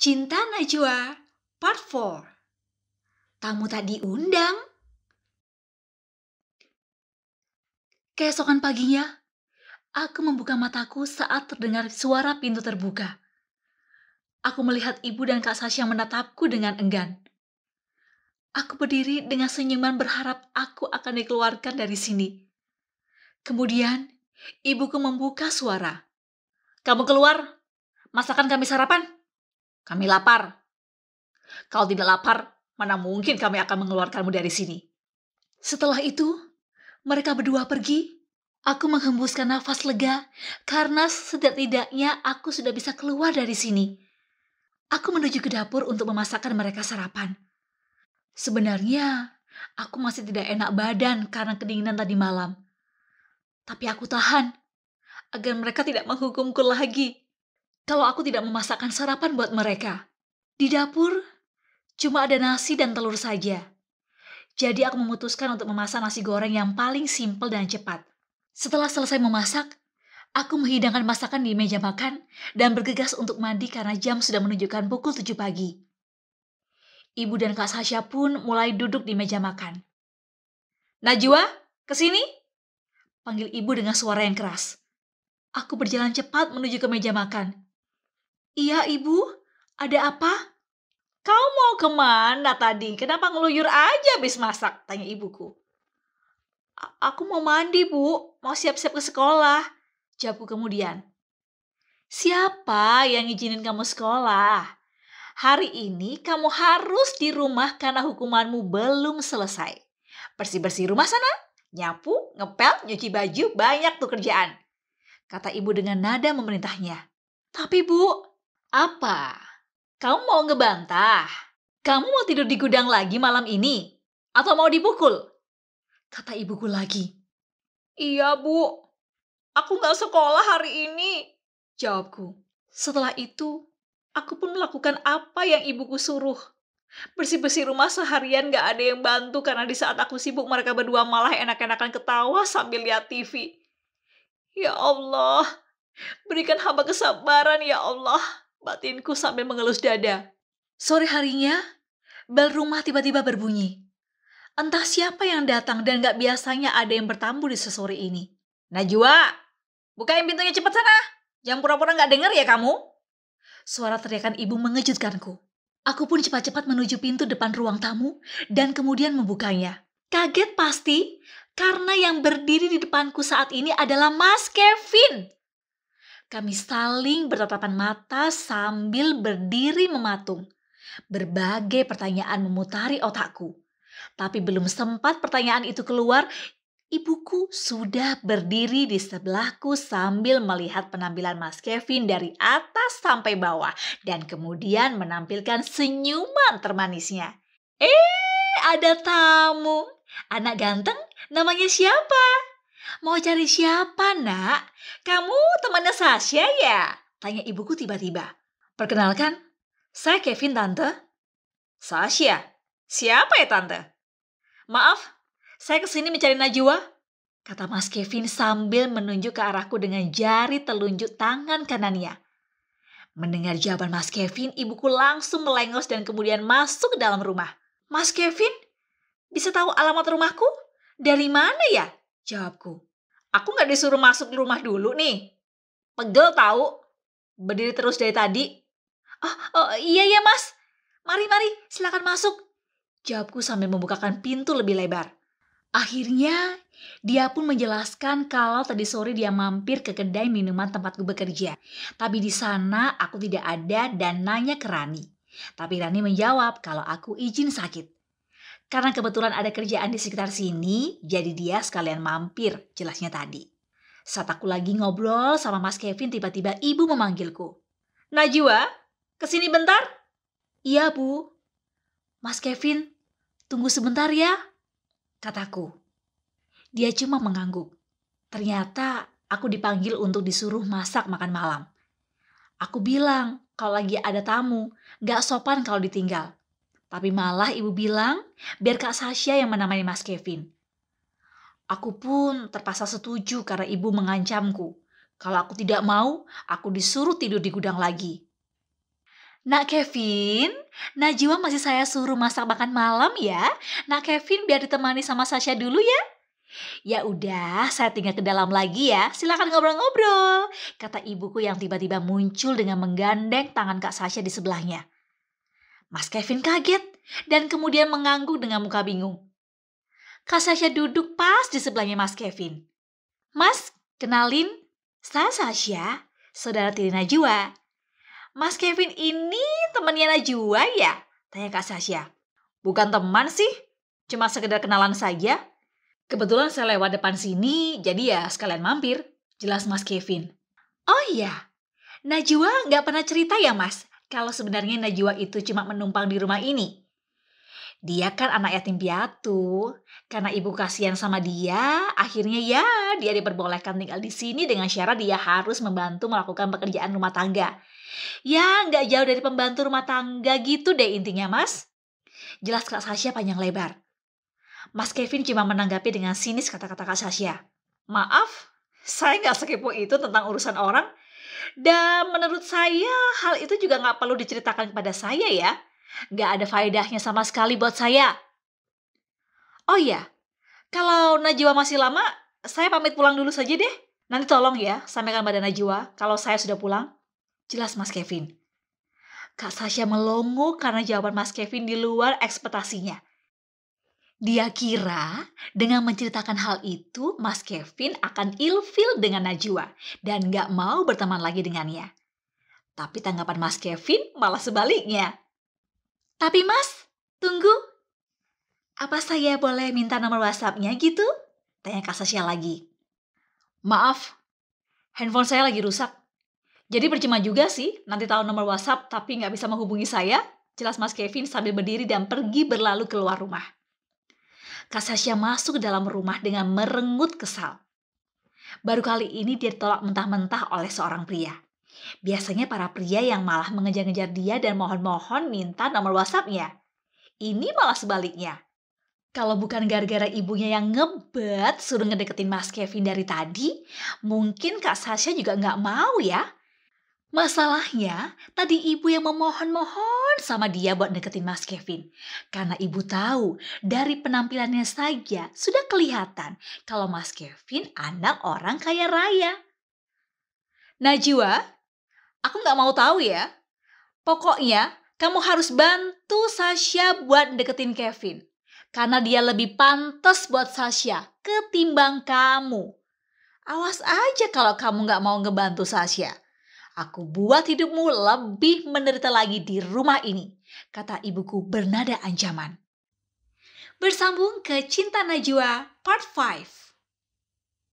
Cinta Najwa Part 4. Tamu tak diundang. Keesokan paginya, aku membuka mataku saat terdengar suara pintu terbuka. Aku melihat ibu dan Kak Sasha menatapku dengan enggan. Aku berdiri dengan senyuman berharap aku akan dikeluarkan dari sini. Kemudian, ibuku membuka suara. "Kamu keluar, masakan kami sarapan. Kami lapar. Kalau tidak lapar, mana mungkin kami akan mengeluarkanmu dari sini." Setelah itu, mereka berdua pergi. Aku menghembuskan nafas lega karena setidaknya aku sudah bisa keluar dari sini. Aku menuju ke dapur untuk memasakkan mereka sarapan. Sebenarnya, aku masih tidak enak badan karena kedinginan tadi malam. Tapi aku tahan agar mereka tidak menghukumku lagi kalau aku tidak memasakkan sarapan buat mereka. Di dapur, cuma ada nasi dan telur saja. Jadi aku memutuskan untuk memasak nasi goreng yang paling simpel dan cepat. Setelah selesai memasak, aku menghidangkan masakan di meja makan dan bergegas untuk mandi karena jam sudah menunjukkan pukul 7 pagi. Ibu dan Kak Sasha pun mulai duduk di meja makan. "Najwa, kesini!" panggil ibu dengan suara yang keras. Aku berjalan cepat menuju ke meja makan. "Iya, Ibu, ada apa?" "Kau mau kemana tadi? Kenapa ngeluyur aja habis masak?" tanya ibuku. Aku mau mandi, Bu. Mau siap-siap ke sekolah," jawabku kemudian. "Siapa yang izinin kamu sekolah? Hari ini kamu harus di rumah karena hukumanmu belum selesai. Bersih-bersih rumah sana, nyapu, ngepel, nyuci baju, banyak tuh kerjaan," kata ibu dengan nada memerintahnya. "Tapi Bu..." "Apa? Kamu mau ngebantah? Kamu mau tidur di gudang lagi malam ini? Atau mau dipukul?" kata ibuku lagi. "Iya, Bu. Aku nggak sekolah hari ini," jawabku. Setelah itu, aku pun melakukan apa yang ibuku suruh. Bersih-bersih rumah seharian gak ada yang bantu karena di saat aku sibuk mereka berdua malah enak-enakan ketawa sambil lihat TV. "Ya Allah, berikan hamba kesabaran ya Allah," batinku sambil mengelus dada. Sore harinya, bel rumah tiba-tiba berbunyi. Entah siapa yang datang dan gak biasanya ada yang bertamu di sesore ini. "Najwa, bukain pintunya cepat sana. Jangan pura-pura gak dengar ya kamu." Suara teriakan ibu mengejutkanku. Aku pun cepat-cepat menuju pintu depan ruang tamu dan kemudian membukanya. Kaget pasti karena yang berdiri di depanku saat ini adalah Mas Kevin. Kami saling bertatapan mata sambil berdiri mematung. Berbagai pertanyaan memutari otakku. Tapi belum sempat pertanyaan itu keluar, ibuku sudah berdiri di sebelahku sambil melihat penampilan Mas Kevin dari atas sampai bawah dan kemudian menampilkan senyuman termanisnya. Ada tamu. Anak ganteng, namanya siapa? Mau cari siapa, Nak? Kamu temannya Sasha ya? Tanya ibuku tiba-tiba. "Perkenalkan, saya Kevin, Tante." "Sasha? Siapa ya, Tante?" "Maaf, saya kesini mencari Najwa," kata Mas Kevin sambil menunjuk ke arahku dengan jari telunjuk tangan kanannya. Mendengar jawaban Mas Kevin, ibuku langsung melengos dan kemudian masuk ke dalam rumah. "Mas Kevin, bisa tahu alamat rumahku? Dari mana ya?" jawabku. "Aku gak disuruh masuk di rumah dulu nih. Pegel tahu. Berdiri terus dari tadi." Oh, iya ya Mas. Mari, silakan masuk," jawabku sambil membukakan pintu lebih lebar. Akhirnya, dia pun menjelaskan kalau tadi sore dia mampir ke kedai minuman tempatku bekerja. Tapi di sana aku tidak ada dan nanya ke Rani. Tapi Rani menjawab kalau aku izin sakit. Karena kebetulan ada kerjaan di sekitar sini, jadi dia sekalian mampir, jelasnya tadi. Saat aku lagi ngobrol sama Mas Kevin, tiba-tiba ibu memanggilku. "Najwa, kesini bentar?" "Iya, Bu." "Mas Kevin, tunggu sebentar ya," kataku. Dia cuma mengangguk. Ternyata aku dipanggil untuk disuruh masak makan malam. Aku bilang kalau lagi ada tamu, gak sopan kalau ditinggal. Tapi malah ibu bilang biar Kak Sasha yang menemani Mas Kevin. Aku pun terpaksa setuju karena ibu mengancamku. Kalau aku tidak mau, aku disuruh tidur di gudang lagi. Nak Kevin, Najwa masih saya suruh masak makan malam ya. Nak Kevin biar ditemani sama Sasha dulu ya. Ya udah, saya tinggal ke dalam lagi ya. Silakan ngobrol-ngobrol, kata ibuku yang tiba-tiba muncul dengan menggandeng tangan Kak Sasha di sebelahnya. Mas Kevin kaget dan kemudian mengangguk dengan muka bingung. Kak Sasha duduk pas di sebelahnya Mas Kevin. Mas, kenalin, saya Sasha, saudara tiri Najwa. Mas Kevin ini temannya Najwa ya? Tanya Kak Sasha. Bukan teman sih, cuma sekedar kenalan saja. Kebetulan saya lewat depan sini, jadi ya sekalian mampir. Jelas Mas Kevin. Oh iya, Najwa nggak pernah cerita ya Mas, kalau sebenarnya Najwa itu cuma menumpang di rumah ini. Dia kan anak yatim piatu. Karena ibu kasihan sama dia, akhirnya ya dia diperbolehkan tinggal di sini dengan syarat dia harus membantu melakukan pekerjaan rumah tangga. Ya, nggak jauh dari pembantu rumah tangga gitu deh intinya, Mas. Jelas Kak Sasha panjang lebar. Mas Kevin cuma menanggapi dengan sinis kata-kata Kak Sasha. Maaf, saya nggak sekepo itu tentang urusan orang. Dan menurut saya, hal itu juga nggak perlu diceritakan kepada saya ya. Nggak ada faedahnya sama sekali buat saya. Oh iya, kalau Najwa masih lama, saya pamit pulang dulu saja deh. Nanti tolong ya, sampaikan pada Najwa kalau saya sudah pulang. Jelas Mas Kevin. Kak Sasha melongo karena jawaban Mas Kevin di luar ekspektasinya. Dia kira dengan menceritakan hal itu, Mas Kevin akan ilfil dengan Najwa dan gak mau berteman lagi dengannya. Tapi tanggapan Mas Kevin malah sebaliknya. Tapi Mas, tunggu. Apa saya boleh minta nomor WhatsApp-nya gitu? Tanya Kak Sasha lagi. Maaf, handphone saya lagi rusak. Jadi percuma juga sih nanti tahu nomor WhatsApp tapi nggak bisa menghubungi saya. Jelas Mas Kevin sambil berdiri dan pergi berlalu keluar rumah. Kak Sasha masuk ke dalam rumah dengan merengut kesal. Baru kali ini dia ditolak mentah-mentah oleh seorang pria. Biasanya para pria yang malah mengejar-ngejar dia dan mohon-mohon minta nomor WhatsApp-nya. Ini malah sebaliknya. Kalau bukan gara-gara ibunya yang ngebet suruh ngedeketin Mas Kevin dari tadi, mungkin Kak Sasha juga nggak mau ya. Masalahnya, tadi ibu yang memohon-mohon sama dia buat deketin Mas Kevin. Karena ibu tahu, dari penampilannya saja sudah kelihatan kalau Mas Kevin anak orang kaya raya. Najwa, aku nggak mau tahu ya. Pokoknya, kamu harus bantu Sasha buat deketin Kevin. Karena dia lebih pantas buat Sasha ketimbang kamu. Awas aja kalau kamu nggak mau ngebantu Sasha. Aku buat hidupmu lebih menderita lagi di rumah ini, kata ibuku bernada ancaman. Bersambung ke Cinta Najwa Part 5.